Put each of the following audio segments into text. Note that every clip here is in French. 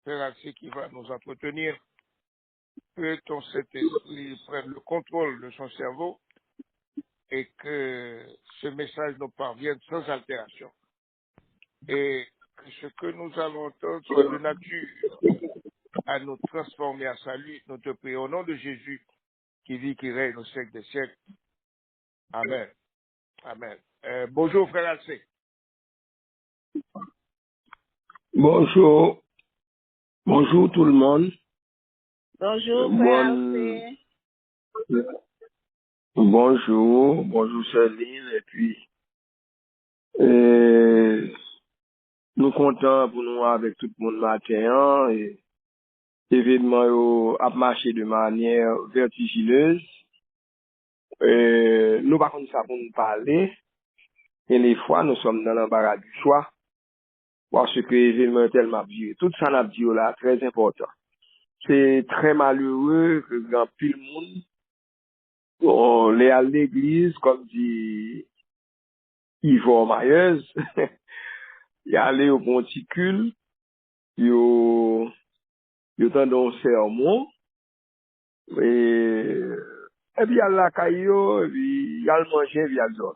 Frère Alcé qui va nous entretenir. Que ton Saint-Esprit prenne le contrôle de son cerveau et que ce message nous parvienne sans altération. Et que ce que nous allons entendre soit de nature à nous transformer à salut. Nous te prions au nom de Jésus qui vit, qui règne au siècle des siècles. Amen. Amen. Bonjour, frère Alcé. Bonjour. Bonjour tout le monde. Bonjour, frère Alcé. Bonjour Céline. Et puis, nous comptons pour nous avec tout le monde matin. Et évidemment, a marché de manière vertigineuse. Nous, par contre, ça pour nous parler. Et les fois, nous sommes dans l'embarras du choix. Parce que l'événement est tellement vieux. Tout ça n'a dit là, très important. C'est très malheureux que dans pile monde, on est à l'église, comme dit Yvon Mayeuse, il allé au monticule, il tendon sermon, et puis il y a la caillou, et puis il y a le manger, et puis il y a le zone.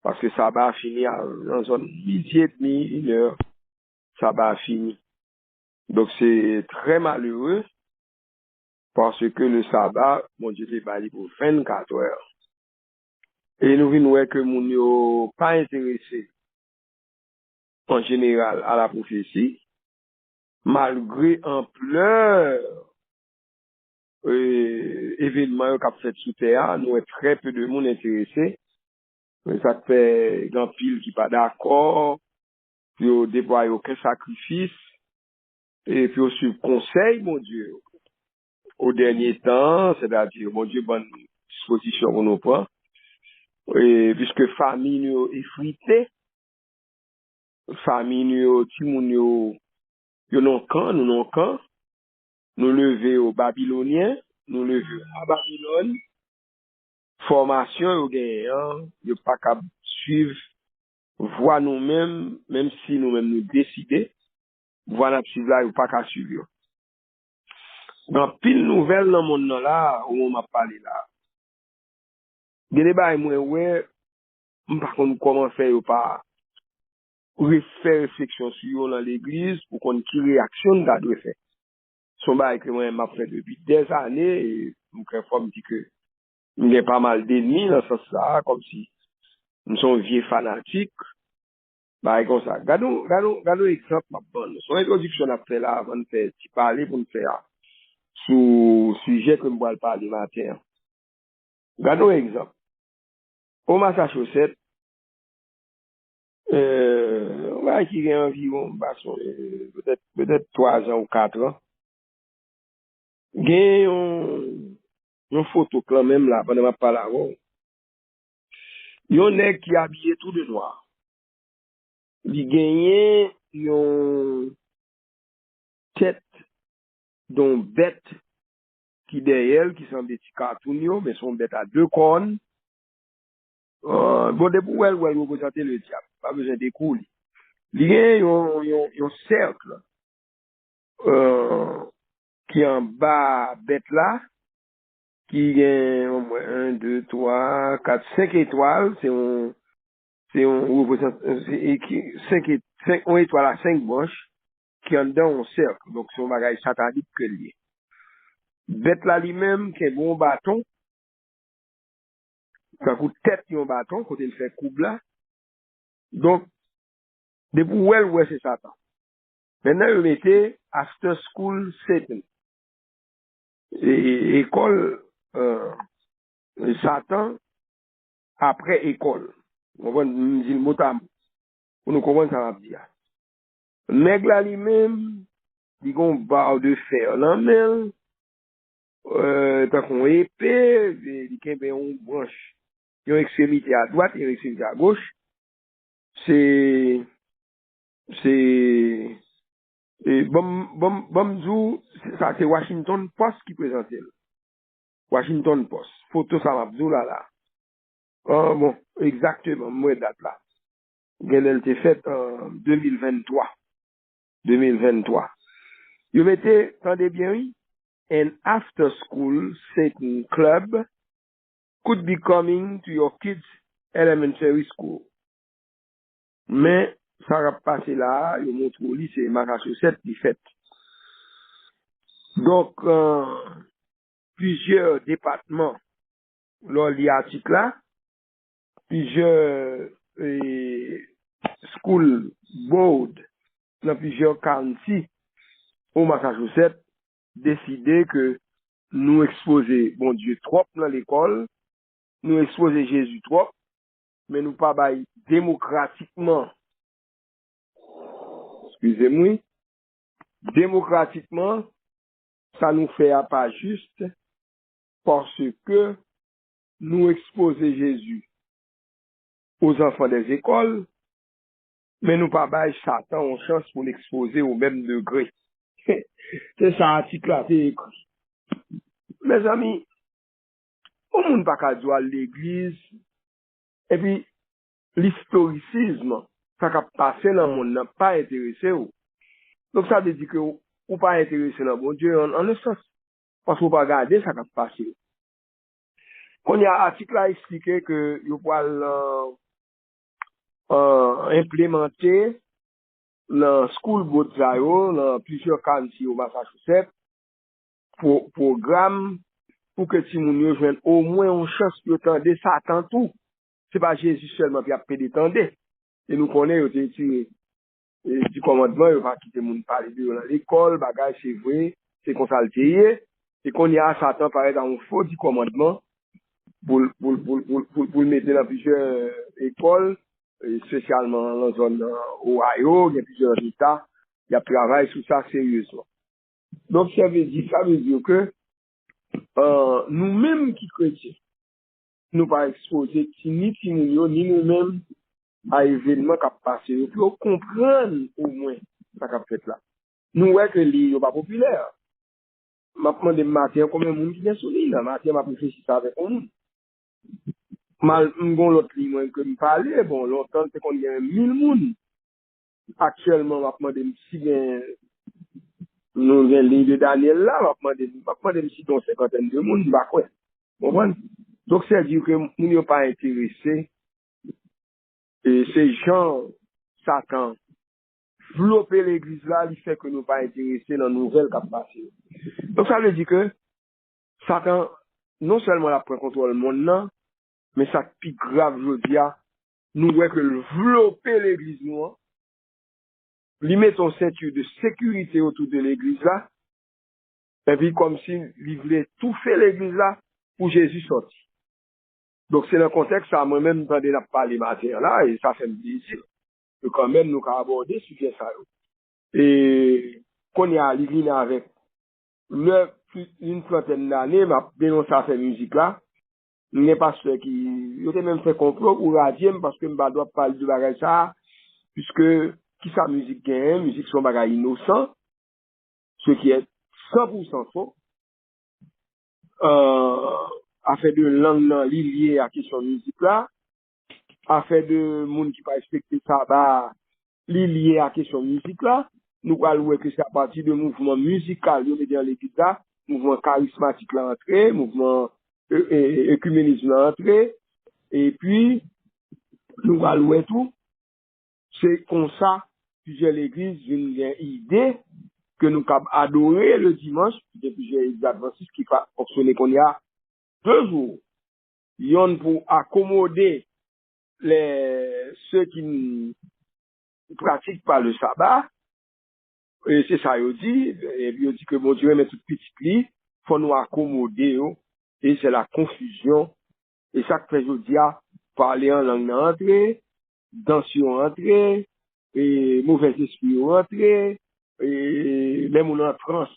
Parce que ça va finir dans zone midi et demi, 1 heure, ça va finir. Donc c'est très malheureux, parce que le sabbat, mon Dieu, c'est pas pour 24 heures. Et nous voyons que mon yo pas intéressé en général à la prophétie, malgré ampleur événement qu'a fait sous terre, nous avons très peu de monde intéressé. Mais ça fait grand pile qui pas d'accord, puis on déploie aucun sacrifice, et puis on suit conseil, mon Dieu, au dernier temps, c'est-à-dire, mon Dieu, bonne disposition pour nous prendre, et puisque famille nous effritée, famille nous, tout le monde nous camp, nous non camp, nous lever aux Babyloniens, nous lever à Babylone, formation au gagnant, il pas qu'à suivre voie nous-mêmes, même si nous-mêmes nous décider, voie n'a suivre là, il pas qu'à suivre. Dans pile nouvelle dans mon monde là, où on m'a parlé là. Des débats moi ouais, par contre comment faire ou pas faire réflexion sur yo dans l'église pour qu'on qui réaction nous doit faire. Son bail que moi m'a fait depuis des années et mon frère me dit que il y a pas mal d'ennemis dans ce sens là, comme si nous sommes vieux fanatiques. Bah, comme ça. Gardons exemple, ma bonne. Son introduction a fait là, avant de faire, tu parler pour nous faire, sous sujet que nous allons parler matin. Gardons exemple. Au Massachusetts, on va qui a environ, bah, peut-être 3 ans ou 4 ans. Gagne une photo quand même là, pendant ma parole avant. Yon nèg qui habillé tout de noir. Il gagne une tête d'un bête qui derrière, qui sont des petits cartoons, mais sont bêtes à 2 cornes. Bon, depuis où elle représente le diable, pas besoin de couler. Il y a un cercle qui est en bas bête là, qui est au moins 1, 2, 3, 4, 5 étoiles. C'est un représente, 5 étoiles à 5 branches qui est dans un cercle. Donc, c'est un bagage satanique que lié. Bête là lui-même, qui est bon bâton, quand coup tête yon bâton, quand il fait coupe là. Donc, depuis où elle, ouais, c'est Satan. Maintenant, il mettait After School Satan. Et école, Satan, après école. On va dire le mot à mot. Pour nous comprendre ça va dire. Nèg là lui-même, il a une barre de fer dans la main, tant qu'on épée, il a une branche. Il y a une extrémité à droite et une extrémité à gauche. C'est et bon, ça c'est Washington Post qui présentait. Washington Post. Photo ça m'a dit là. Ah bon, exactement, moi date là. Elle était faite en 2023. 2023. Yo mette, tendez bien, oui, an after-school Satan club could be coming to your kids' elementary school. Mais, ça va passer là, yo montre au lycée Massachusetts qui fait. Donc, plusieurs départements, lors de l'article là, plusieurs school board dans plusieurs counties au Massachusetts décidé que nous exposer bon Dieu trop dans l'école, nous exposer Jésus trop, mais nous pas bail démocratiquement, excusez-moi, démocratiquement, ça nous fait pas juste parce que nous exposer Jésus aux enfants des écoles, mais nous pas bail Satan en chance pour l'exposer au même degré. C'est ça article là, c'est écrit. Mes amis, on monde pas qu'à dire à l'église, et puis l'historicisme, ça qui a passé dans le monde n'a pas intéressé ou. Donc ça veut dire que ou pas intéressé dans bon Dieu en un sens. Parce qu'on pas regarder ça qui a passé. Quand il y a un article à expliquer que il va implémenter dans School Board dans plusieurs counties au Massachusetts pour programme pour que si moun yo joigne au moins une chance de tendre Satan tout. C'est pas Jésus seulement qui a pédé tendre. Et nous connaissons du commandement, il va quitter moun parler de dans l'école, bagage c'est vrai, c'est qu'on s'altérer. Et qu'on y a Satan paraît dans un faux du commandement pour mettre dans plusieurs écoles, spécialement dans la zone Ohio, il y a plusieurs États, il y a travail sur ça sérieusement. Donc ça veut dire que nous-mêmes qui chrétiens, nous pas exposer ni ni nous-mêmes à événements qui passé pour comprendre au moins ça qu'a fait là. Nous voyons que les n'est pas populaire. M'a demandé matin combien de monde qui est sur l'île, matin m'a réfléchi ça avec nous. Mal m'gon l'autre ligne que me parler, bon longtemps c'est qu'on y a 1000 monde. Actuellement m'a demandé si bien nous les livre de Daniel là, m'a demandé si dans 50 de monde bah quoi. Comprendre? Donc c'est dire que nous ne pas intéressés et ces gens Satan flopper l'église là, il fait que nous pas intéressés dans nouvelles qui passé. Donc ça veut dire que Satan non seulement la prend contrôle le monde là, mais ça plus grave je dis nous voyons que le flopper l'église nous, lui met son ceinture de sécurité autour de l'église là, et puis comme si il voulait tout faire l'église là pour Jésus sortir. Donc c'est dans le contexte ça moi-même quand on a parlé matin là et ça fait me plaisir que quand même nous avons abordé ce sujet ça. Et qu'on y a l'église avec une trentaine d'années, m'a dénoncé à cette musique là. N'est pas sûr qui, il était même fait complot ou radier parce que m'a doit parler de bagage ça, puisque qui sa musique gagne, musique son bagage innocent, ce qui est 100% faux. A fait de langue liée à question musique là, a fait de monde qui pas respecter ça, bah, lié à question musique là. Nous allons voir que c'est à partir de mouvement musical, nous mettons dans l'église là, mouvement charismatique là entré, mouvement écuménisme là entré, et puis, nous allons voir tout. C'est comme ça, plusieurs églises, une idée que nous avons adoré le dimanche, puis plusieurs églises adventistes qui fonctionnent qu'on y a 2 jours. Il y en a pour accommoder ceux qui ne pratiquent pas le sabbat. Et c'est ça, il dit, et puis il dit que mon Dieu met tout petit lit, faut nous accommoder, et c'est la confusion, et ça que je dis, parler en langue entrée, danser entrée, et mauvais esprit entrée, et même on en transe,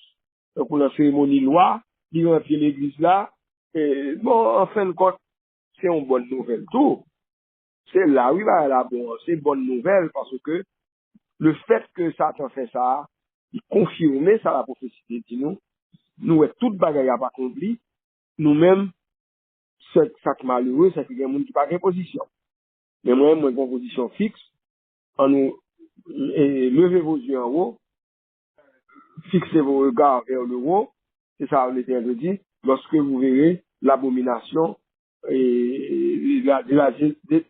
donc on a cérémonie loi, il rentre l'église là, et bon, en fin de compte, c'est une bonne nouvelle, tout. C'est là, oui, bah, là, bon, c'est une bonne nouvelle, parce que le fait que Satan fait ça, il confirme ça la prophétie dit nous toute bagaille a pas accompli, nous-mêmes ça qui malheureux c'est qu'il y a des gens qui pas en position. Mais moi en position fixe, en nous lever vos yeux en haut, fixez vos regards vers le haut, c'est ça l'Éternel dit, lorsque vous verrez l'abomination et la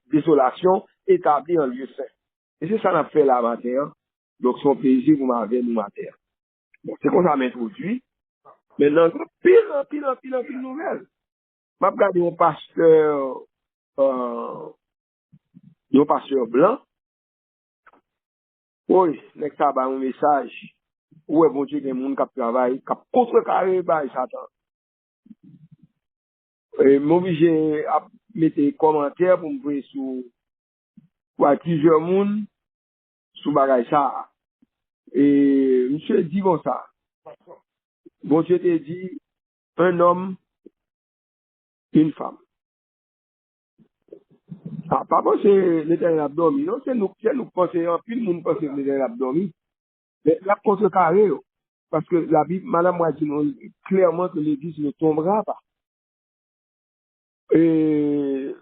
désolation établie en lieu saint. Et c'est ça qu'on a fait là matin. Hein? Donc son plaisir vous m'avez nous matin. Bon, c'est comme ça m'introduit. Maintenant, pile nouvelle. M'a regardé un pasteur blanc. Oui, nek ça ba un message. Ouais, bon Dieu, il y a des gens qui travaillent, qui contrecarré par Satan. Et moi, j'ai mis des commentaires pour me voir sur plusieurs personnes sur bagay ça. Et monsieur dit comme ça. Bon Dieu te dit, un homme, une femme. Ah, pas bon, c'est l'Éternel a dormi. Non, c'est nous pensons, puis le monde pense que l'Éternel a dormi. Mais la contrecarré, parce que la Bible, madame, moi, dit clairement que l'Église ne tombera pas. Et,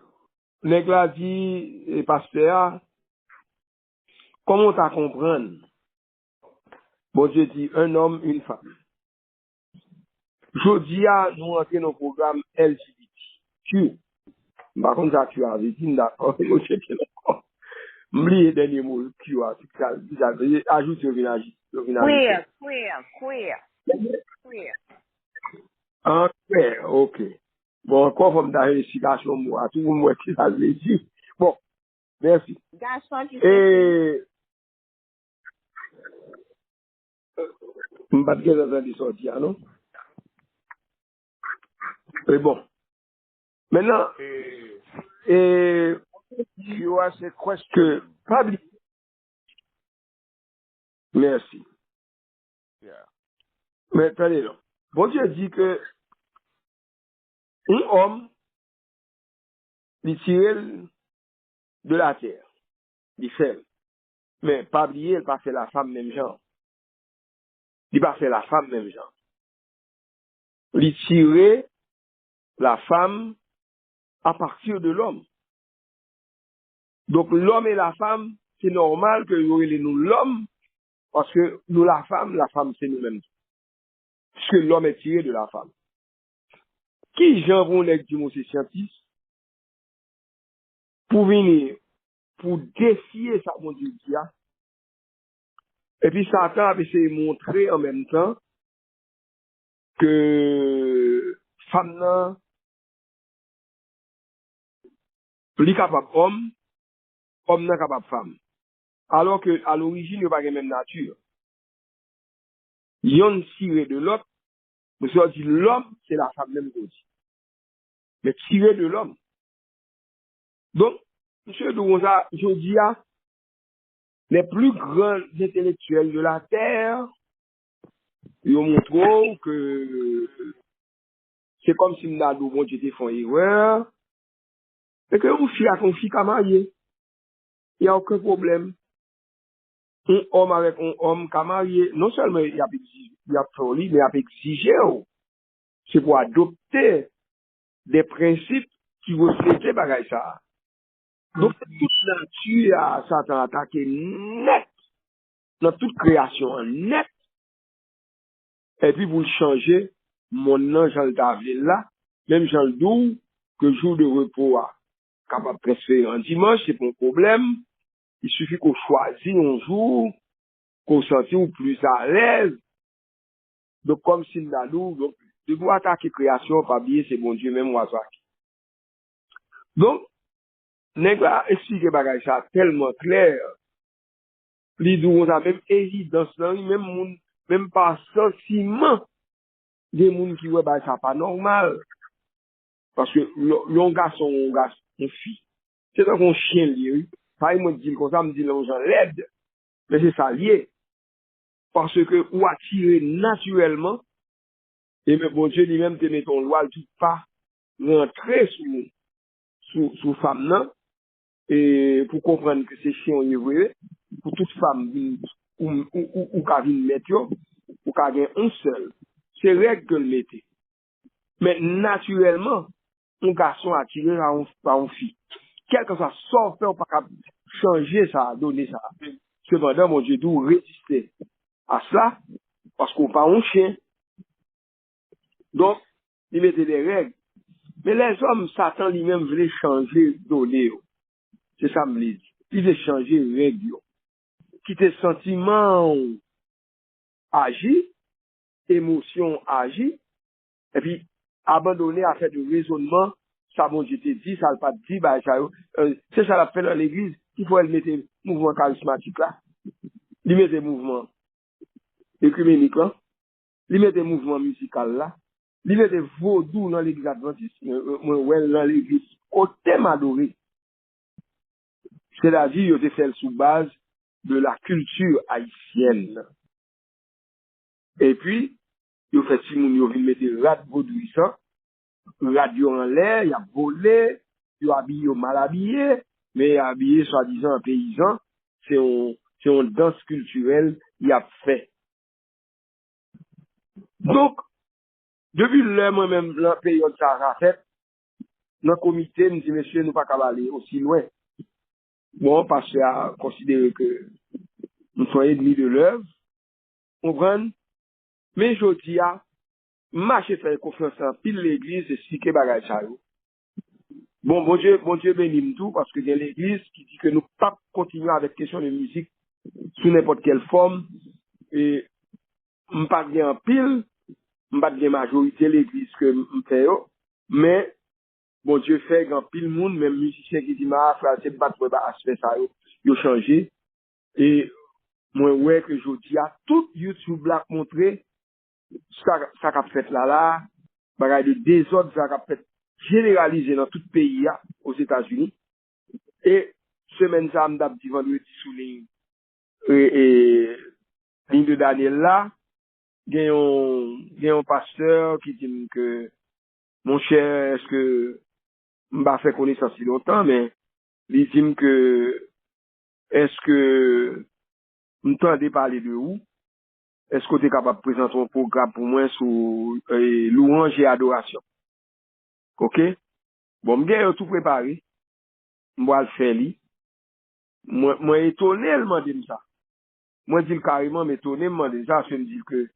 nèg la dit, et pasteur, comment t'as comprendre? Bon Dieu dit, un homme, une femme. Jodi a, nous entrons dans le programme LGBTQ. Par contre, ça, tu as dit, d'accord, moi, je sais que d'accord. M'oublier dernier mot, Q, c'est ça, ajoute le village. Queer. Ah, ok. Bon, encore comme dans l'explication, moi, tout le monde qui ça veut dire. Bon, merci. Garçon qui Et, m'pas de dans des sorties, non? Et bon. Maintenant, et, You ask a question. que, pas oublier. Merci. Yeah. Mais, attendez, là. Bon Dieu dit que, un homme, il tire de la terre, il fait. Mais, pas oublier, il pas fait la femme même genre. Il pas fait la femme même genre. Il tire la femme à partir de l'homme. Donc, l'homme et la femme, c'est normal que nous nous l'homme, parce que nous, la femme, c'est nous-mêmes. Parce que l'homme est tiré de la femme. Qui, j'en vont les dire, c'est scientifique, pour venir, pour défier ça, mon Dieu, dit, hein. Et puis, Satan a essayé de montrer en même temps que femme, nan, li capable homme, homme nan capable femme. Alors que, à l'origine, il n'y a pas la même nature. Yon tiré de l'autre, monsieur dit l'homme, c'est la femme même aussi. Mais tiré de l'homme. Donc, monsieur Dougonza, je dis à les plus grands intellectuels de la Terre, ils ont montré que c'est comme si nous bon Dieu fait une erreur, et que vous fille à ton fille qu'à marier. Il n'y a aucun problème. Un homme avec un homme qu'à marier, non seulement il y a fait mais il y a exigé, c'est pour adopter des principes qui reflètent bagaille ça. Donc, toute nature a Satan attaqué net, dans toute création net, et puis vous le changez, mon nom, Jean le David là, même Jean le Dou, que jour de repos a capable de faire un dimanche, c'est pas un problème. Il suffit qu'on choisisse un jour, qu'on sente plus à l'aise. Donc, comme si nous, donc, de vous attaquer création, pas bien, c'est bon Dieu, même moi, ça. Donc, nèg la expliquer bagay ça tellement clair. Li dou on a même évidence là, même pas sentiment des moun qui ouais bah ça pas normal parce que l'on garçon une fille c'est un chien lié pas moi dire comme ça me dit l'on gens l'aide mais c'est ça lié parce que ou attirer naturellement et mais bon Dieu lui-même te met ton loi tout pas rentrer sous femme là et pour comprendre que c'est chien est vrai pour toute femme ou qu'a vinn mettre yo ou qu'a gen un seul c'est règle que le mettez mais naturellement un garçon attiré par une fille quel que soit son fait on pas capable changer ça donner ça cependant mon Dieu doit résister à cela parce qu'on pas un chien. Donc, il mettait des règles. Mais les hommes, Satan lui-même voulait changer données. C'est ça me dit. Il veut changer les règles. Quitter sentiment agit, émotion agit, et puis abandonner à faire du raisonnement, ça bon Dieu te dit, ça le pas dit, bah, ça, c'est ça l'a fait dans l'église, il faut mettre mouvement charismatique là, il met des mouvements écuméniques là, il met des mouvements musicaux là, il met des vaudou dans l'église adventiste, dans l'église, au thème adoré. C'est-à-dire, il a fait sous base de la culture haïtienne. Et puis, il a fait si moun yo vin mette rat vaudouissant, radio en l'air, il a volé, il a habillé mal habillé, mais habillé soi-disant paysan, c'est une danse culturelle, il a fait. Donc, depuis là, moi-même, la période ça a fait, dans le comité, nous dit, monsieur, nous pas qu'à aller aussi loin. Bon, parce à considérer que nous sommes ennemis de l'œuvre, on prend, mais je dis, marcher faire confiance en pile l'église, c'est ce qui est bagage ça. Bon Dieu bénisse tout, parce que il y a l'église qui dit que nous ne pouvons pas continuer avec question de musique sous n'importe quelle forme, et nous pas bien en pile, nous pas bien majorité l'église que nous faisons, mais bon Dieu fait grand pile monde, même musicien qui dit, ma frère, c'est pas trop aspect ça, ils ont changé, et moi, ouais, que je dis à tout YouTube là, montrer, ça qu'a fait là, bagaille de désordre, ça qu'a fait généralisé dans tout le pays, aux États-Unis, et semaine ça, m'd'a dit vendredi sous ligne, et ligne de Daniel là, il y a un pasteur qui dit que, mon cher, est-ce que, m'a fait connaissance si longtemps, mais, il dit que, est-ce que, m'entendez parler de où? Est-ce que tu es capable de présenter un programme pour moi sur louange et adoration? Ok? Bon, j'ai tout préparé. Moi, le faire li. Moi, étonné, elle m'a dit ça. Moi, dis carrément, m'étonné, m'a dit ça, je me dis que,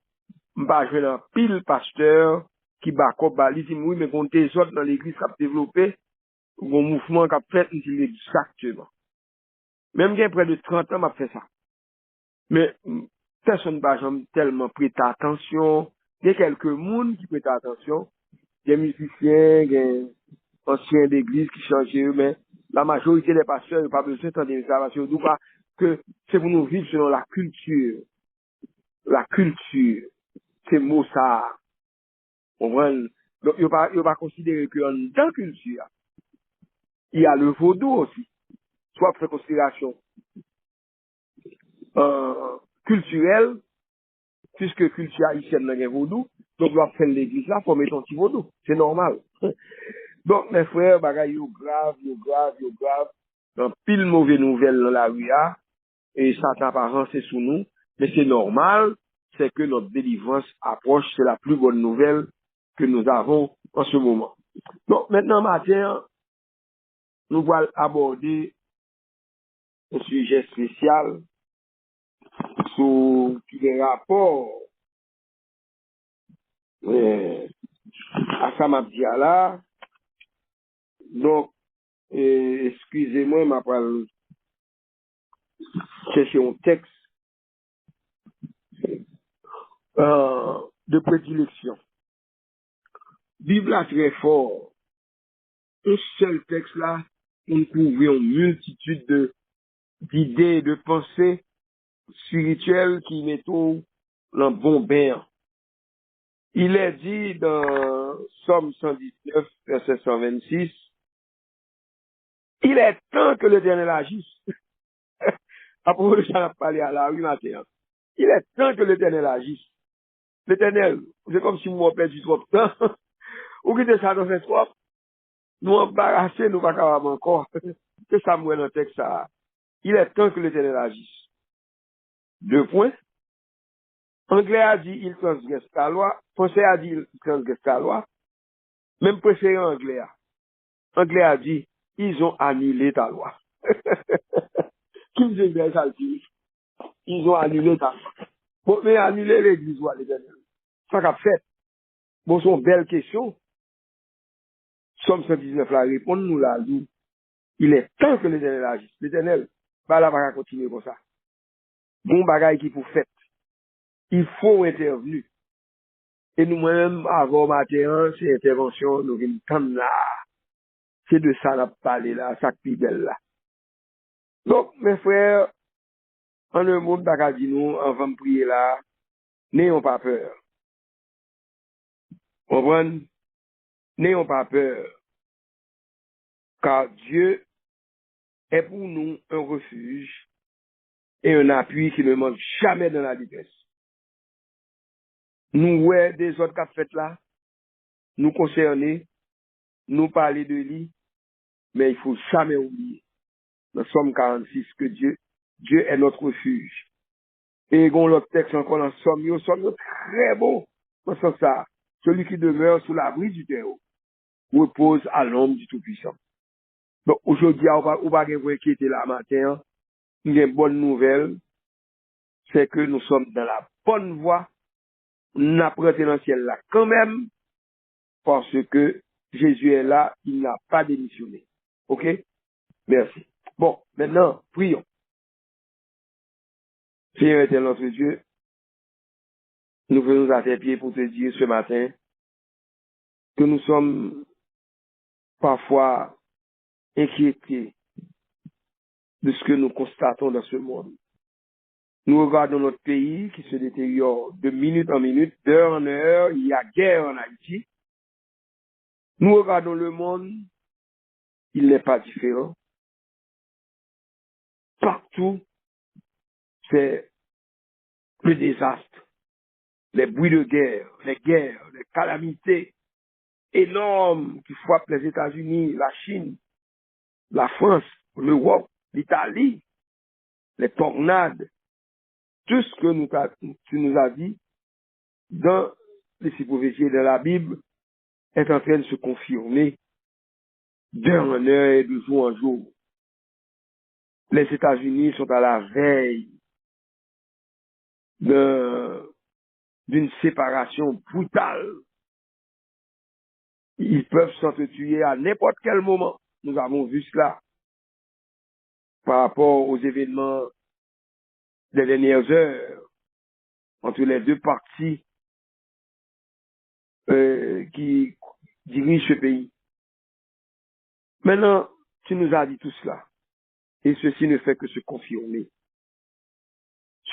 m'pas jouer dans pile pasteur, qui bat comme bali, dit oui, mais qu'on des autres dans l'église qui a développé, un mouvement qui a fait, il dit exactement. Même j'ai près de 30 ans, m'a fait ça. Mais, personne n'a jamais tellement prêté attention. Il y a quelques monde qui prêtent attention. Des musiciens, des anciens d'église qui changent, mais la majorité des pasteurs n'ont pas besoin d'entendre ça parce que c'est pour nous vivre selon la culture. La culture, c'est mot ça. On voit, donc, il ne pas considérer que dans la culture, il y a le vaudou aussi. Soit pour considération culturelle, puisque culture haïtienne n'a pas vaudou, donc on va faire l'église là pour mettre un petit vaudou. C'est normal. Donc, mes frères, bagay yo grave. Dans pile mauvaise nouvelle dans la rue, et ça t'apparence sous nous, mais c'est normal, c'est que notre délivrance approche, c'est la plus bonne nouvelle que nous avons en ce moment. Donc, maintenant, matin, nous allons aborder un sujet spécial sur les rapports à Samabdia là. Donc, excusez-moi, ma parole, chercher un texte de prédilection. Bible là très fort. Un seul texte là, on couvre une multitude d'idées, de pensées spirituelles qui mettent dans le bon bain. Il est dit dans Somme 119, verset 126, il est temps que l'Éternel agisse. À propos de ça, on a parlé à la rue matin. Il est temps que l'Éternel agisse. L'Éternel, c'est comme si moi perdu trop de temps. Ou quitter ça dans cette soif, nous embarrasser, nous pas capables encore. C'est ça, moi, dans le texte, ça. Il est temps que l'Éternel agisse. 2 points. Anglais a dit, il transgresse ta loi. Français a dit, il transgresse ta loi. Même préféré anglais a. Anglais a dit, ils ont annulé ta loi. Qui me dit bien ça, le dit? Ils ont annulé ta loi. Bon, mais annuler l'église ou l'éternel. Ça qu'a fait. Bon, c'est une belle question. Somme 119 la répond nous là, dit, il est temps que l'éternel agisse. L'éternel, bah là, va continuer comme ça. Bon bagay qui pour fait. Il faut intervenir. Et nous-mêmes, avant matin, c'est intervention, nous venons comme là. C'est de ça la parler là, ça qui belle là. Donc, mes frères, en un mot, t'as dit nous, avant de prier là, n'ayons pas peur. Comprenez? N'ayons pas peur. Car Dieu est pour nous un refuge et un appui qui ne manque jamais dans la détresse. Nous, ouais, des autres qu'a fait là, nous concerner, nous parler de lui, mais il faut jamais oublier. Dans Somme 46, que Dieu est notre refuge. Et on l'autre texte encore dans Somme très bon. Dans ce sens ça, celui qui demeure sous l'abri du Très-Haut repose à l'ombre du Tout-Puissant. Donc aujourd'hui, on va vous inquiéter là matin. Une bonne nouvelle, c'est que nous sommes dans la bonne voie. Nous apprêtons dans le ciel là quand même, parce que Jésus est là, il n'a pas démissionné. Ok? Merci. Bon, maintenant, prions. Seigneur éternel notre Dieu, nous venons à tes pieds pour te dire ce matin que nous sommes parfois inquiétés de ce que nous constatons dans ce monde. Nous regardons notre pays qui se détériore de minute en minute, d'heure en heure. Il y a guerre en Haïti. Nous regardons le monde, il n'est pas différent. Partout, c'est le désastre, les bruits de guerre, les calamités énormes qui frappent les États-Unis, la Chine, la France, l'Europe, l'Italie, les tornades, tout ce que tu nous as dit dans les six prophéties de la Bible est en train de se confirmer d'heure en heure et de jour en jour. Les États-Unis sont à la veille d'une séparation brutale. Ils peuvent s'entretuer à n'importe quel moment. Nous avons vu cela par rapport aux événements des dernières heures entre les deux partis qui dirigent ce pays. Maintenant, tu nous as dit tout cela. Et ceci ne fait que se confirmer.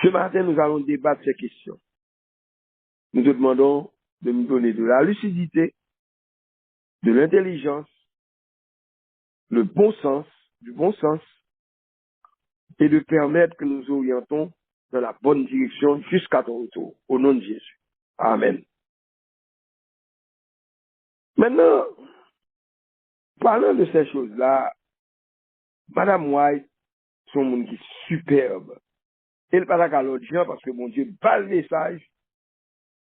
Ce matin, nous allons débattre ces questions. Nous te demandons de nous donner de la lucidité, de l'intelligence, du bon sens, et de permettre que nous orientons dans la bonne direction jusqu'à ton retour. Au nom de Jésus. Amen. Maintenant, parlant de ces choses-là, Madame White, son monde qui est superbe. Elle parle à l'autre gens parce que mon Dieu, pas le message.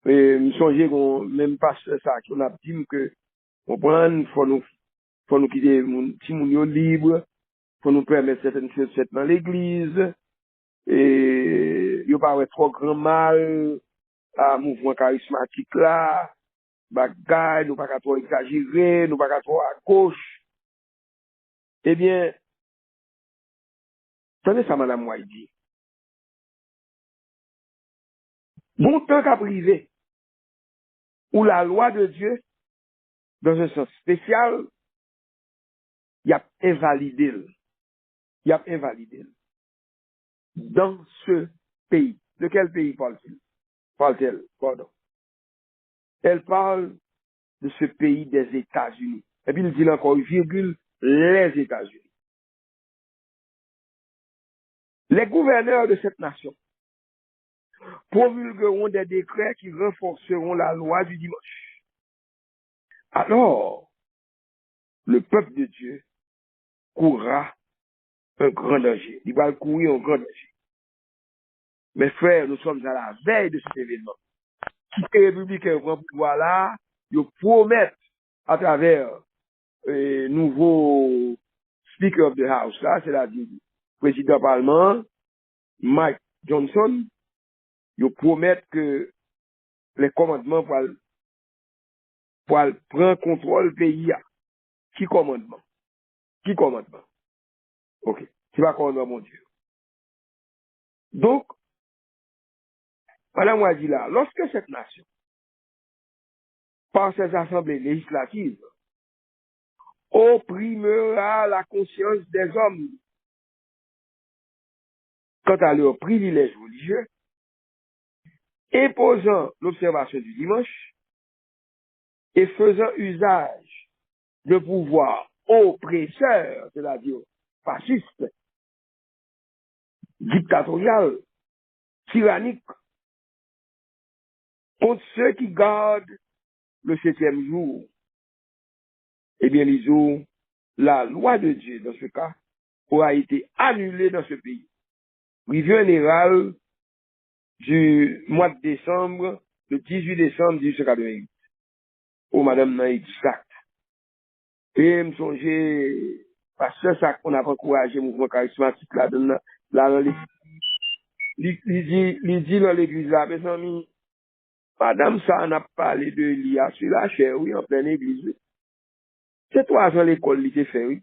Et me songer qu'on même pas ça, qu'on a dit que, on prend, faut nous quitter mon petit moun libre, faut nous permettre certaines choses faites dans l'église, et il n'y a pas trop grand mal à mouvement charismatique là, bagay, nous pas trop exagérer, nous pas trop à gauche. Eh bien, tenez ça, Madame White dit. Bon temps qu'a privé, où la loi de Dieu, dans un sens spécial, il a invalidé. Il a invalidé. Dans ce pays. De quel pays parle-t-il? Parle-t-elle? Pardon. Elle parle de ce pays des États-Unis. Et puis il dit encore, virgule, les États-Unis. Les gouverneurs de cette nation promulgueront des décrets qui renforceront la loi du dimanche. Alors, le peuple de Dieu courra un grand danger. Il va courir un grand danger. Mes frères, nous sommes à la veille de cet événement. Qui est républicain vont pouvoir là, ils promettent à travers nouveau Speaker of the House, là, c'est-à-dire président Parlement, Mike Johnson, ils promettent que les commandements pour prendre contrôle du pays. Qui commandement? Qui commandement? Ok. C'est pas commandement, mon Dieu. Donc, madame a dit là, lorsque cette nation, par ses assemblées législatives, opprimera la conscience des hommes quant à leurs privilèges religieux, imposant l'observation du dimanche et faisant usage de pouvoir oppresseur, c'est-à-dire fasciste, dictatorial, tyrannique, contre ceux qui gardent le 7e jour. Eh bien, disons, la loi de Dieu, dans ce cas, aura été annulée dans ce pays. Revue générale du mois de décembre, le 18 décembre 1888. Oh, madame, non, exact. Et me songer, parce que ça qu'on a encouragé le mouvement charismatique là, dans il dit dans l'église là, mes amis, madame, ça, on a parlé de l'IA sur la chair, oui, en pleine église. C'est 3 ans l'école, il était fait, oui.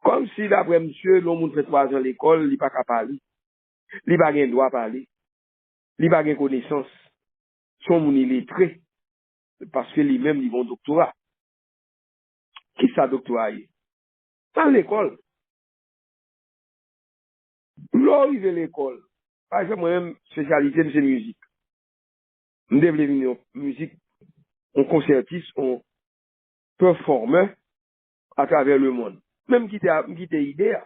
Comme si, d'après monsieur, l'homme fait 3 ans l'école, il n'est pas capable de parler. Il n'a pas de droit à parler. Il n'a pas de connaissance. Son moun illettré. Parce que lui-même, il a un doctorat. Qui ça, doctorat? Dans l'école. Là, il est l'école. Par exemple, moi-même, spécialité, c'est musique. Je développe une musique, on concertiste, on performe à travers le monde. Même quitter idée,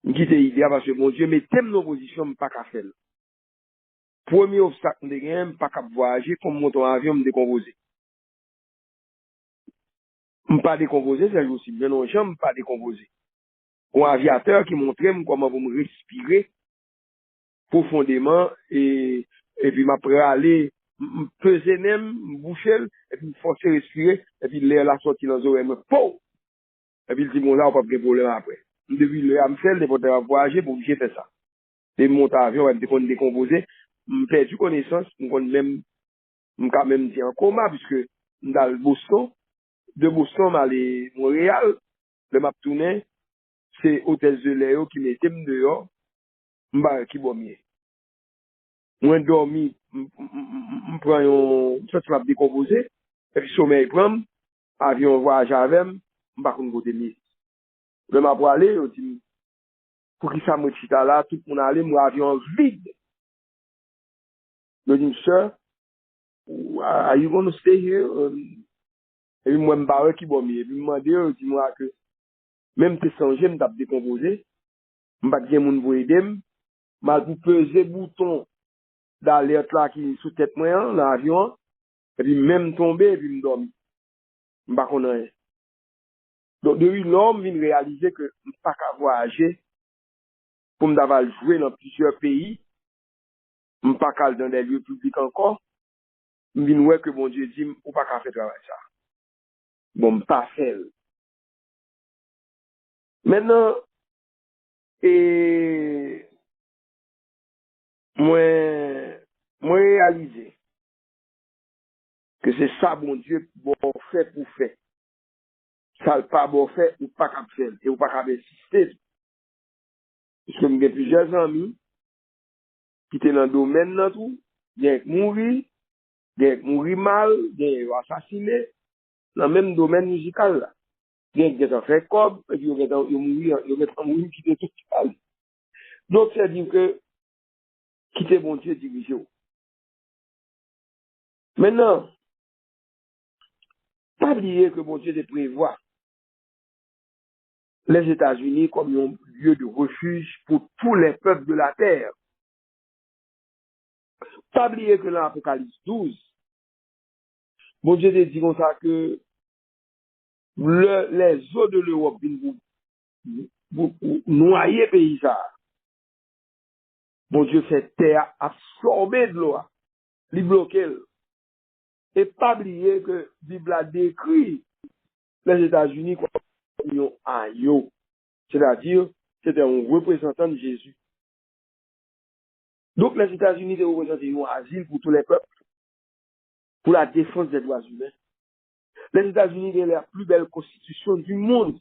parce que mon Dieu, mais thème d'opposition, je ne pas qu'à faire. Premier obstacle de gain, pas qu'à voyager, comme mon avion me décomposer. Je ne pas décomposer, c'est aussi. Mais non, je ne pas décomposer. Un aviateur qui montrait comment vous me respirer profondément et puis m'après aller peser même, boucher, et puis me forcer à respirer, et puis l'air la sortie dans les oreilles, me pou! Et puis il dit, bon, là, on va pas de problème après. Depuis le Amsel, les potes à voyager, pour que j'ai fait ça. Les monter avion, on va décomposer, me perdu connaissance, me quand même dit en coma, puisque dans le Boston, de Boston, m'aller Montréal, le map tourné, c'est Hôtel de Léo qui mettait dehors, m'ba qui bon mieux. Moi, dormi, m'prends un, ça tu m'as décomposé, et puis sommeil prend, avion voyage avec, m'ba qu'on côté mieux. Le m'a pour aller, on dit, pour qui ça me chita là, tout le monde allait, mon avion vide. Je dis, sir, are you going to stay here? Et puis moi, m'barre qui bon mieux. Et puis m'demande, dis-moi que, même tes sangé, m't'a décomposé, m'ba bien moun pour aider, m'a tout peser bouton d'alerte là qui sous tête moi, l'avion, et puis même tomber, et puis m'dormi. M'ba connaît rien. Donc, depuis l'homme vient réaliser que m'pas qu'à voyager, pour m'daval jouer dans plusieurs pays, m'pas qu'à aller dans des lieux publics encore, m'vin ouais que mon Dieu dit, ou pas qu'à faire travail ça. Bon, m'pas fait. Maintenant, et, moi réaliser que c'est ça, bon Dieu, bon fait pour faire. Ça le pas bon fait, ou pas qu'à faire, et ou pas qu'à insister. Parce que j'ai plusieurs amis, qui étaient dans le domaine, là, tout, il y a mourir, il y a mourir mal, il y a assassiné, dans le même domaine musical, là. Il y a fait cob, et puis il y a mourir, qui était tout mal. Donc, c'est dire que, quitter bon Dieu, diriger. Maintenant, pas oublier que bon Dieu te prévoit les États-Unis comme un lieu de refuge pour tous les peuples de la terre. Pas oublier que dans l'Apocalypse 12, bon Dieu te dit comme ça que les eaux de l'Europe viennent vous noyer pays ça. Bon Dieu fait terre absorber de l'eau, li bloquer. Et pas oublier que la Bible a décrit les États-Unis comme un agneau. C'est-à-dire, c'était un représentant de Jésus. Donc les États-Unis représentent un asile pour tous les peuples, pour la défense des droits humains. Les États-Unis ont la plus belle constitution du monde.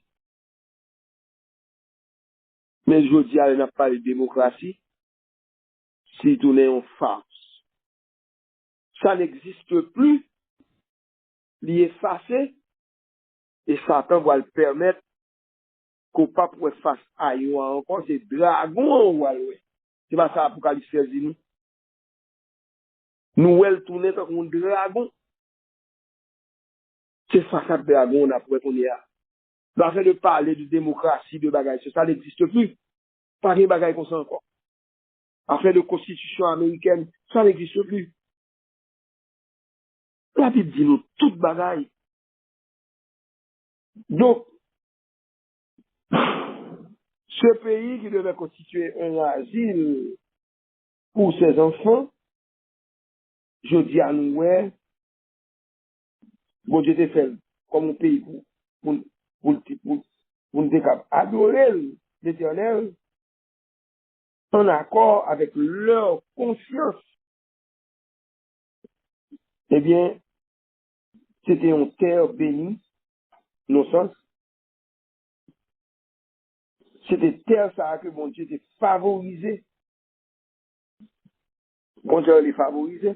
Mais je dis, elle n'a pas de démocratie, si tout n'est en farce. Ça n'existe plus, l'y effacer, et Satan va le permettre qu'on pas pour face à eux encore, c'est dragon ou alors. C'est pas ça Apocalypse 16 dit nous. Nous, elle tourne comme un dragon. C'est face à dragon, on a pour qu'on y a. Afin de parler de démocratie, de bagaille, ça n'existe plus. Pas de bagaille comme ça encore. Afin de constitution américaine, ça n'existe plus. La Bible dit nous, toute bagaille. Donc, ce pays qui devait constituer un asile pour ses enfants, je dis à nous, ouais, bon Dieu te fait comme un pays pour nous adorer l'Éternel en accord avec leur conscience. Eh bien, c'était une terre bénie, non sens. C'était terre ça que bon Dieu était favorisé. Bon Dieu les favorisé.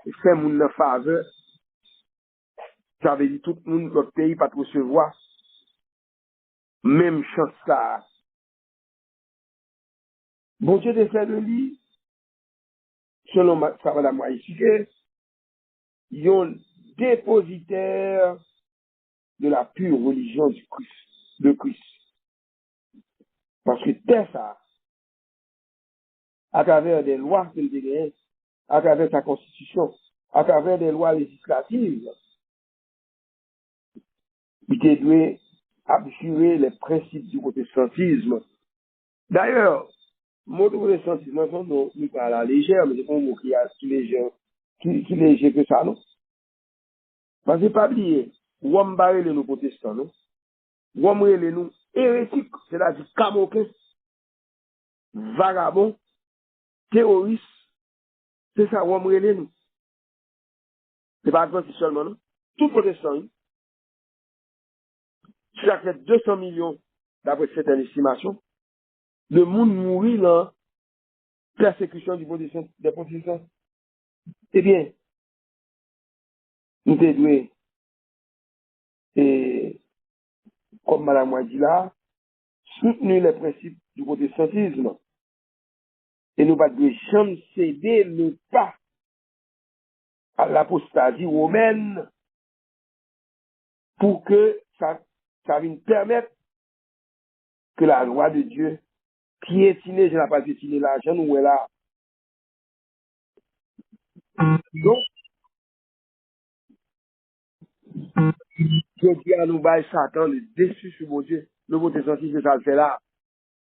Il fait mon faveur. Ça veut dire tout le monde, notre pays, pas recevoir. Même chance ça. Bon Dieu te fait de lui, selon sa madame Maïsike, ils ont dépositaire de la pure religion du Christ, de Christ. Parce que terre ça, à travers des lois qu'il dégaine, à travers sa constitution, à travers des lois législatives, il te doit abjurer les principes du protestantisme. D'ailleurs, mot de protestantisme, nous parlons à la légère, mais c'est pas un mot qui est si léger, qui léger que ça, non? Parce que pas oublier, Rome barre les nous protestants, non? Rome les nous hérétiques, c'est-à-dire camoquins, vagabonds, terroristes, c'est ça, Rome les nous. C'est pas adventiste seulement, non? Tout protestant, hein? Ça fait 200 millions, d'après certaines estimations, de monde mourir dans la persécution des protestants. Eh bien, nous devons, et, comme Madame a dit là, soutenir les principes du protestantisme. Et nous ne devons jamais céder le pas à l'apostasie romaine pour que ça vienne permettre que la loi de Dieu, piétiner, je n'ai pas piétiné l'argent, nous est là. Donc, je dis à nous, Satan, le déçu sur mon Dieu, le protestantisme, ça le fait là.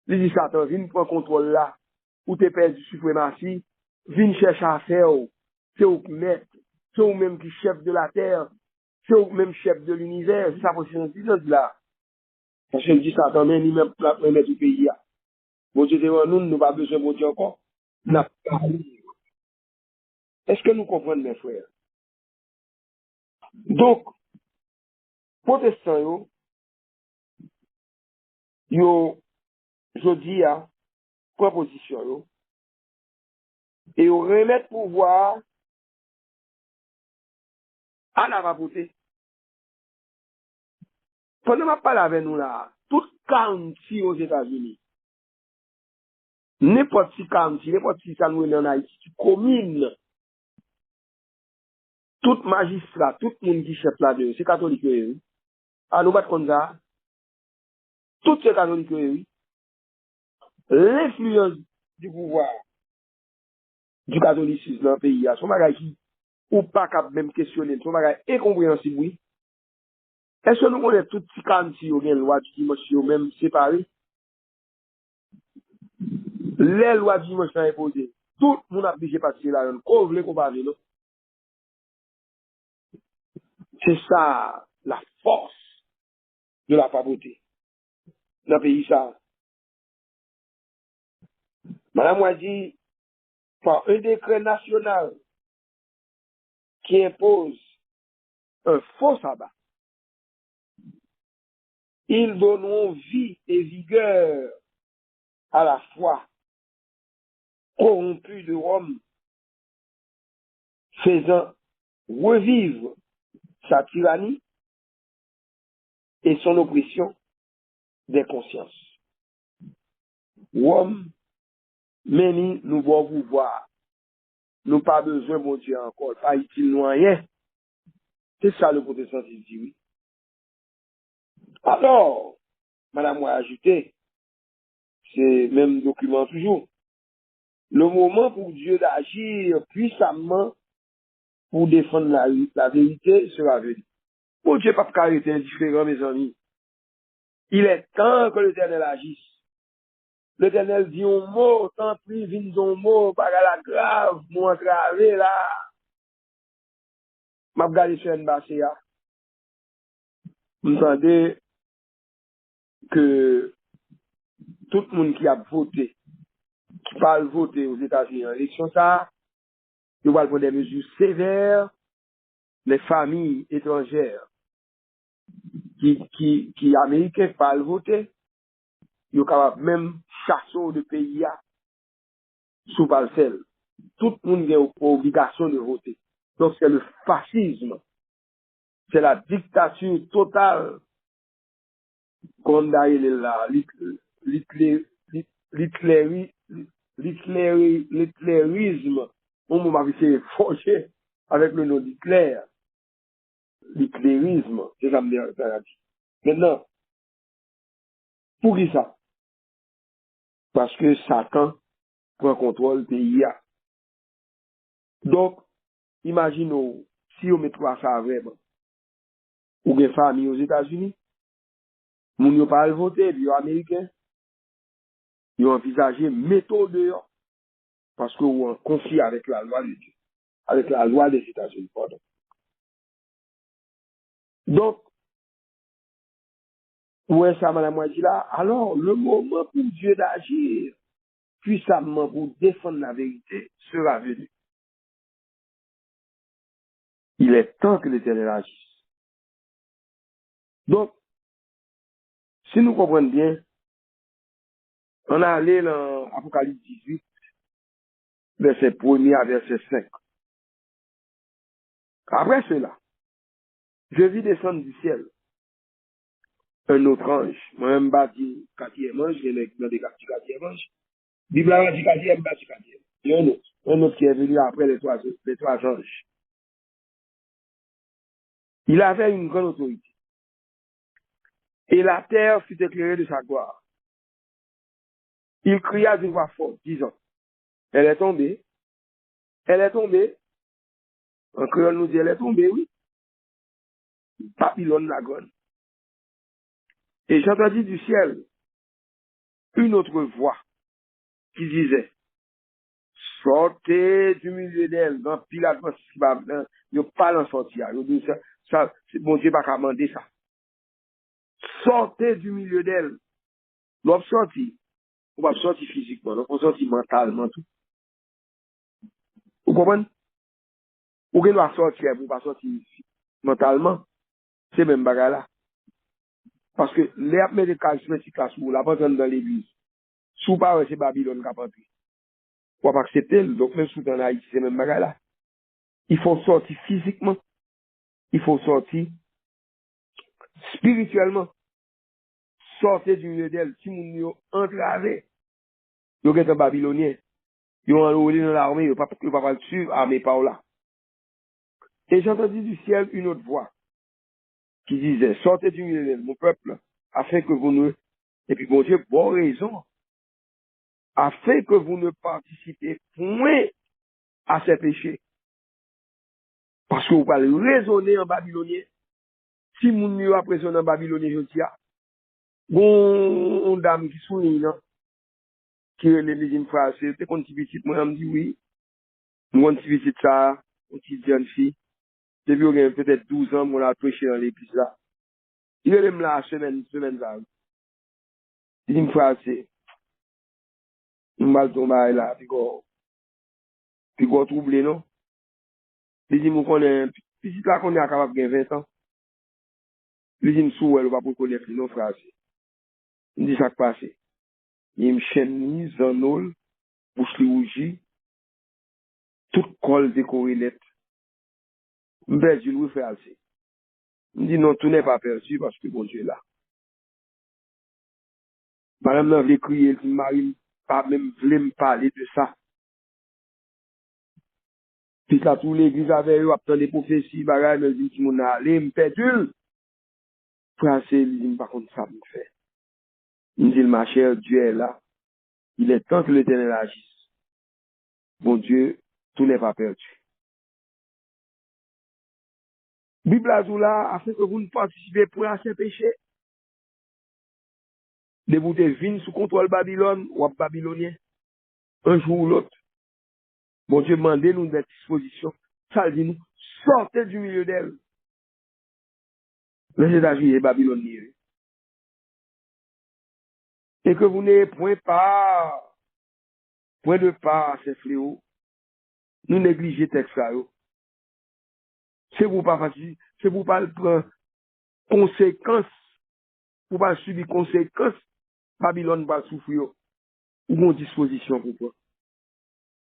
Il dit, Satan, viens prendre contrôle là, ou t'es perdu suprématie, viens chercher à faire, c'est au maître, c'est au même qui chef de la terre, c'est au même chef de l'univers, c'est ça pour ce là. Parce que je dis, Satan, mais il même la mettre du pays là. Bon Dieu, devant nous, nous pas besoin de bon Dieu encore. N'a pas. Est-ce que nous comprenons, mes frères? Donc, protestants, je dis, proposition, et ils remettent pouvoir à la papauté. Pendant que je parle avec nous là, tout county aux États-Unis, n'importe qui county, n'importe qui ça nous est en Haïti, commune, tout magistrat, tout le monde qui chef là-dedans, c'est catholique, oui. Ah, nous battons comme ça, tout c'est catholique, oui. L'influence du pouvoir du catholicisme dans le pays, son bagage qui, ou pas qu'à même questionner, son bagage incompréhensible, oui. Est-ce que nous connaissons tout petit county, ou bien loi du dimanche, même séparé? Les lois du dimanche sont imposées. Tout le monde a obligé de passer là. Qu'on veut qu'on parle, non? C'est ça, la force de la papauté. Dans le pays, ça. Madame a dit, par un décret national qui impose un faux sabbat, ils donneront vie et vigueur à la foi corrompue de Rome, faisant revivre sa tyrannie et son oppression des consciences. Rome, meni nous bon pouvoir. Nous pas besoin, mon Dieu, encore. Pas utile nous rien. C'est ça le protestantisme dit, oui. Alors, madame a ajouté, c'est même document toujours, le moment pour Dieu d'agir puissamment pour défendre la vérité sera venu. Mon Dieu, pas caractère indifférent, mes amis. Il est temps que l'Éternel agisse. L'Éternel dit un mot, tant pis, vins un mot, par la grave, moi entravé là. M'a regardé sur une basse, m'entendez que tout le monde qui a voté, qui parle voter aux États-Unis en élection, ça, il va prendre des mesures sévères, les familles étrangères qui américains parlent voter, ils sont capables même chasser de pays sous parcelle. Tout le monde a obligation de voter. Donc c'est le fascisme, c'est la dictature totale qu'on a l'hitlérisme. On m'a fait forger avec le nom d'Hitler. L'hitlérisme, c'est ça me dit. Maintenant, pour qui ça? Parce que Satan prend contrôle du pays. Donc, imaginons, si on met ça vraiment, ou bien famille aux États-Unis, moun yo pas voter, puis les Américains, ils ont envisagé méthode dehors, parce que on confie avec la loi de Dieu, avec la loi des États-Unis, pardon. Donc, où est ça, madame dit là? Alors, le moment pour Dieu d'agir puissamment pour défendre la vérité sera venu. Il est temps que l'Éternel agisse. Donc, si nous comprenons bien, on a allé dans Apocalypse 18, verset 1er à verset 5. Après cela, je vis descendre du ciel un autre ange. Moi-même, bâti quatrième ange, j'ai des quatrième ange. Bible a dit quatrième, bâti quatrième. Il y a un autre qui est venu après les trois anges. Il avait une grande autorité. Et la terre fut éclairée de sa gloire. Il cria d'une voix forte, disant, elle est tombée, elle est tombée. En créole nous dit, elle est tombée, oui. Babylone la grande. Et j'entendis du ciel une autre voix qui disait, sortez du milieu d'elle, dans Pilate, il n'y a pas d'en sortir. Il dit ça, bon Dieu pas qu'à demander ça. Sortez du milieu d'elle. L'on sorti, on va sortir physiquement, on va sortir mentalement, tout. Vous comprenez? Ou qu'on doit sortir, vous pas sortir mentalement, c'est même bagarre là. Parce que les apmes de charismatiques là, sous la personne dans l'église, sous pas c'est Babylone qui a pris. Pour pas accepter, donc même sous dans Haïti, c'est même bagarre là. Il faut sortir physiquement, il faut sortir spirituellement. Sortez du milieu d'elle, si vous n'y entravé, vous êtes un Babylonien, vous enrôlé dans l'armée, vous ne pouvez pas le suivre, armé par là. Et j'ai entendu du ciel une autre voix qui disait, sortez du milieu d'elle, mon peuple, afin que vous ne, et puis bon Dieu, bonne raison, afin que vous ne participez point à ces péchés. Parce que vous parlez raisonner en babylonien. Si vous n'y avez pas raisonné en babylonien, je dis, bon, une dame qui souligne, qui est une phrase, c'est qu'on petit petit, moi, elle me dit oui. Moi, un petit petit ça, une petite jeune fille. Depuis qu'on a peut-être 12 ans, on a prêché dans l'église là. Il est même là, semaine là. Il dit une phrase, c'est, une balle tombe là, puis quoi. Puis qu'on trouble, non? Il dit, qu'on est, petit là qu'on est capable de 20 ans. Il dit, sous elle, va pour connaître nos phrases. Il dit, ça qui passe. Il me chemise, zanol, bouche li rougi, tout col décoré net. M'bel, je lui fais assez. Il me dit, non, tout n'est pas perdu parce que bon Dieu est là. Madame n'a voulu crier, elle dit, Marie, pas même voulu me parler de ça. Puis là, tout l'église avait eu, après des prophéties, bagaille, me dit, mon allez, me pédule. Frère, il dit, par contre, ça me fait. Il me dit, ma chère, Dieu est là. Il est temps que l'Éternel agisse. Bon Dieu, tout n'est pas perdu. Bible a dit là, afin que vous ne participez pour à ces péchés. De vous deviner sous contrôle Babylone ou babylonien, un jour ou l'autre. Bon Dieu, demandez-nous des dispositions. Ça dit nous, sortez du milieu d'elle. Les États-Unis et Babyloniens. Et que vous n'ayez point de part à ces fléaux. Nous négligez texte ça. C'est pour pas facile, c'est pour pas prendre conséquences, pour pas subir conséquences. Babylone va souffrir. Ou une disposition pour toi.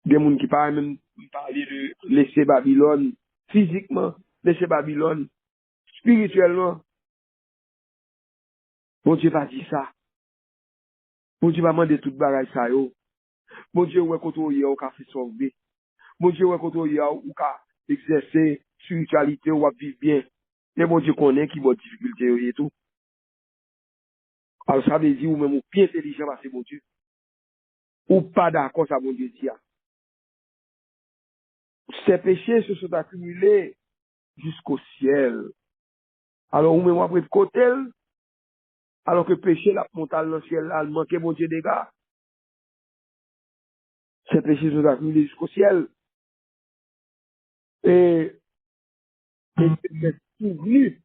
Des gens qui parlent même parler de laisser Babylone physiquement, laisser Babylone spirituellement. Bon Dieu va dire ça. Bon Dieu va demander toute bagaille ça yo. Bon Dieu ouais quand on y a au café sauver. Bon Dieu ouais quand on y a ou ka exercer spiritualité ou à vivre bien. Et bon Dieu connaît qui va difficulté et tout. Alors ça veut dire ou même ou bien intelligent parce que bon Dieu. Ou pas d'accord ça bon Dieu dit. Ces péchés se sont accumulés jusqu'au ciel. Alors ou même après de côté, alors que péché la montagne dans le ciel, elle manquait mon Dieu des gars. Ces péchés se sont accumulés jusqu'au ciel. Et c'est souvenu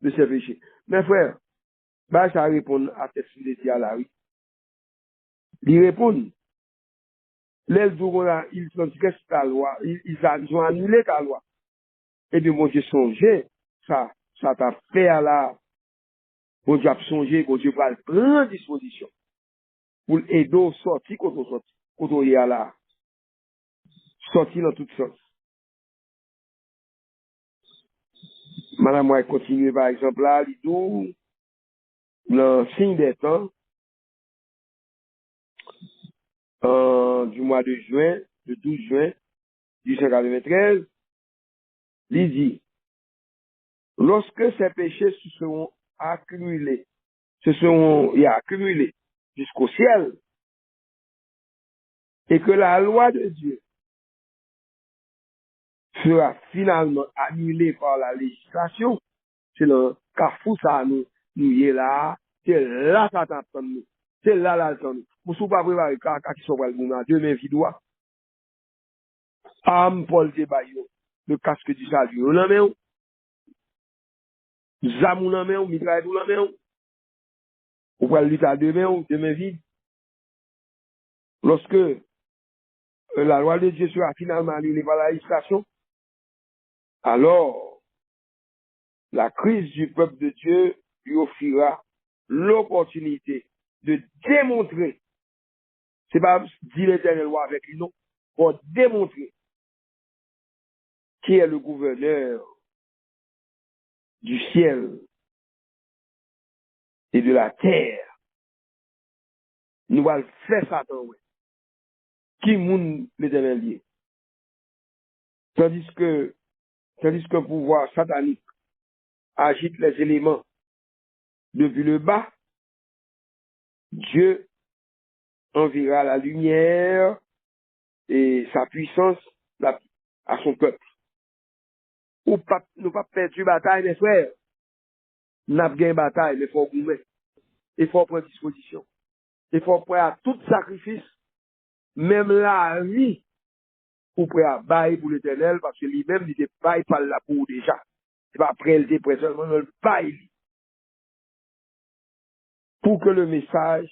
de ces péchés. Mes frères, bah, ça répond à cette souleté à la rue. Ils répondent. Les jours là, ils transgressent ta loi, ils ont annulé ta loi. Et bien, mon Dieu, songez, ça t'a fait à la, mon Dieu a songé, mon Dieu va prendre disposition pour aider au sortir quand on sortit, quand on y a là, sortir dans toutes sortes. Madame, moi, continue par exemple là, il dit, le signe des temps, du mois de juin, le 12 juin, 1893, il dit, lorsque ces péchés se seront accumulés, accumulés jusqu'au ciel, et que la loi de Dieu sera finalement annulée par la législation, c'est le carrefour ça nous y est là, c'est là ça t'attend nous, c'est là l'attend nous. Vous ne pouvez pas préparer qui sont le monde, demain vidois, âme Paul Tebayo, le casque du salut, on l'en met où, zamou l'en met où, mitraille l'en met où, vous pouvez lutter à demain vide, lorsque la loi de Dieu sera finalement annulée par la législation, alors la crise du peuple de Dieu lui offrira l'opportunité de démontrer, c'est pas dire l'éternel loi avec lui, non, pour démontrer qui est le gouverneur du ciel et de la terre. Nous allons faire Satan, ouais. Qui moun l'éternel lié. Tandis que le pouvoir satanique agite les éléments depuis le bas, Dieu enverra la lumière et sa puissance à son peuple. Ou pas, nous pas perdu bataille, mes frères. Nous avons gagné bataille, mais il faut goumer. Il faut prendre disposition. Il faut prendre à tout sacrifice, même la vie, pour prendre à bailler pour l'éternel, parce que lui-même, il était bail par la pour déjà. C'est pas après, il était prêt seulement, il baille. Pour que le message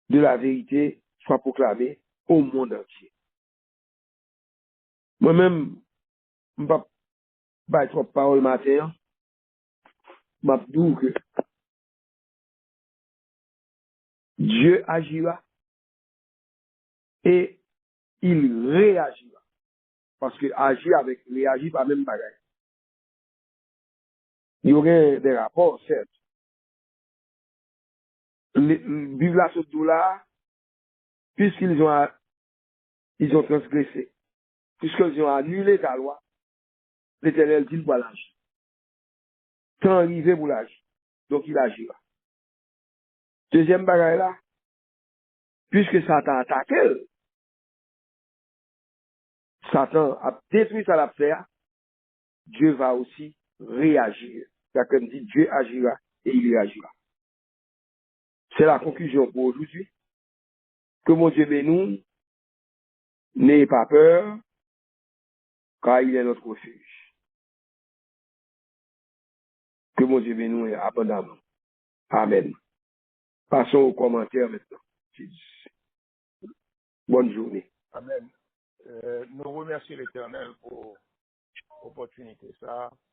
de la vérité soit proclamé au monde entier. Moi-même, je ne vais pas trop parole matin. Je vais dire que Dieu agira et il réagira. Parce que agir avec réagir, pas même bagaille. Il y aurait des rapports, certes. Vivre la sauce là, puisqu'ils ont transgressé, puisqu'ils ont annulé ta loi, l'Éternel dit pour l'agir. Tant arrivé pour l'agir. Donc il agira. Deuxième bagaille là, puisque Satan a attaqué, Satan a détruit sa affaire, Dieu va aussi réagir. C'est comme dit, Dieu agira et il réagira. C'est la conclusion pour aujourd'hui. Que mon Dieu bénisse, n'ayez pas peur, car il est notre refuge. Que mon Dieu bénisse abondamment. Amen. Passons aux commentaires maintenant. Bonne journée. Amen. Nous remercions l'Éternel pour l'opportunité. Ça,